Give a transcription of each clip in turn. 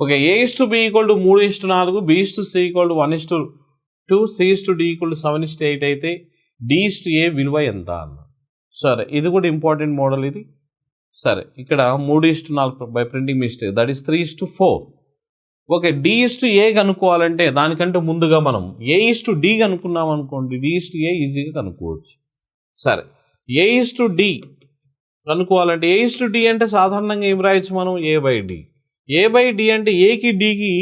Okay, A/B = 3:4, B/C = 1:2, C/D = 7:8 అయితే D/A విలువ ఎంత అన్న. సరే, ఇది కూడా ఇంపార్టెంట్ మోడల్ ఇది. సరే, ఇక్కడ 3:4 by printing mistake, that is 3:4. Okay, D/A కనుక్కోవాలంటే దానికంటే ముందుగా మనం A/D కనుక్కున్నాం అనుకోండి, D/A ఈజీగా కనుక్కోవచ్చు. సరే, A/D కనుక్కోవాలంటే A/D అంటే సాధారణంగా ఏం రాయొచ్చు మనం? A/D. A/D అంటే ఏకి డికి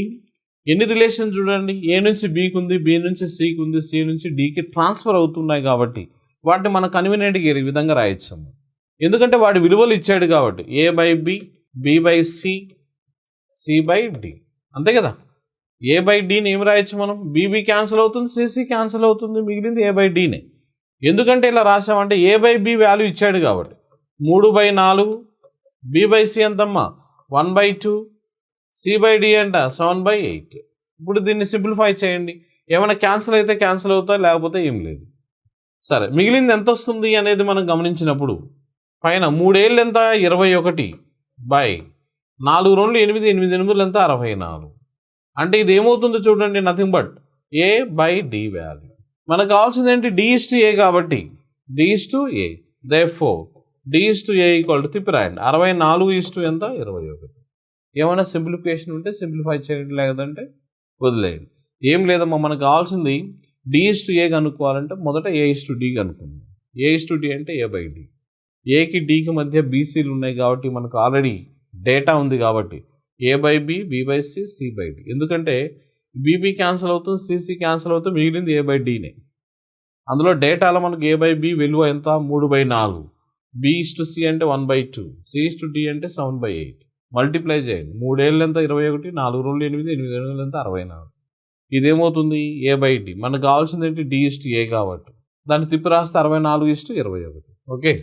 ఎన్ని రిలేషన్ చూడండి, ఏ నుంచి బికి ఉంది, బి నుంచి సికి ఉంది, సి నుంచి డికి ట్రాన్స్ఫర్ అవుతున్నాయి కాబట్టి వాటిని మన కన్వీనియంట్గా ఈ విధంగా రాయొచ్చు. ఎందుకంటే వాడి విలువలు ఇచ్చాడు కాబట్టి A/B, B/C, C/D, అంతే కదా. A/Dని ఏం రాయొచ్చు మనం? BB క్యాన్సిల్ అవుతుంది, CC క్యాన్సిల్ అవుతుంది, మిగిలింది A/Dనే. ఎందుకంటే ఇలా రాసామంటే A/B వాల్యూ ఇచ్చాడు కాబట్టి 3/4, B/C ఎంతమ్మా? 1/2, C/D అంట 7/8. ఇప్పుడు దీన్ని సింప్లిఫై చేయండి, ఏమైనా క్యాన్సిల్ అయితే క్యాన్సిల్ అవుతాయి, లేకపోతే ఏం లేదు. సరే, మిగిలింది ఎంత వస్తుంది అనేది మనం గమనించినప్పుడు పైన 3 ఏళ్ళు ఎంత? 21 బై 4 2 8, 8 8 ఎంత? 64. అంటే ఇది ఏమవుతుందో చూడండి, నథింగ్ బట్ A/D వాల్యూ. మనకు కావాల్సింది ఏంటి? D/A కాబట్టి D/A, therefore D/A = తిప్పి రాయండి, 64 ఎంత? 21. ఏమైనా సింప్లిఫికేషన్ ఉంటే సింప్లిఫై చేయండి, లేదంటే వదిలేయండి. ఏం లేదమ్మా, మనకు కావాల్సింది D/A కనుక్కోవాలంటే మొదట A/D కనుక్కుందాం. A/D అంటే A/D. ఏకి డికి మధ్య బీసీలు ఉన్నాయి కాబట్టి మనకు ఆల్రెడీ డేటా ఉంది కాబట్టి A/B, B/C, C/D. ఎందుకంటే BB క్యాన్సిల్ అవుతుంది, CC క్యాన్సిల్ అవుతుంది, మిగిలింది A/Dనే. అందులో డేటాలో మనకు A/B విలువ ఎంత? 3/4. B/C అంటే 1/2, C/D అంటే 7/8. మల్టిప్లై చేయండి, 3 ఏళ్ళు ఎంత? 21, 4 2 8, 8 2 ఎంత? 64. ఇదేమవుతుంది? A/D. మనకు కావాల్సింది ఏంటి? D/A కాబట్టి దాన్ని తిప్పి రాస్తే 64:21. ఓకే.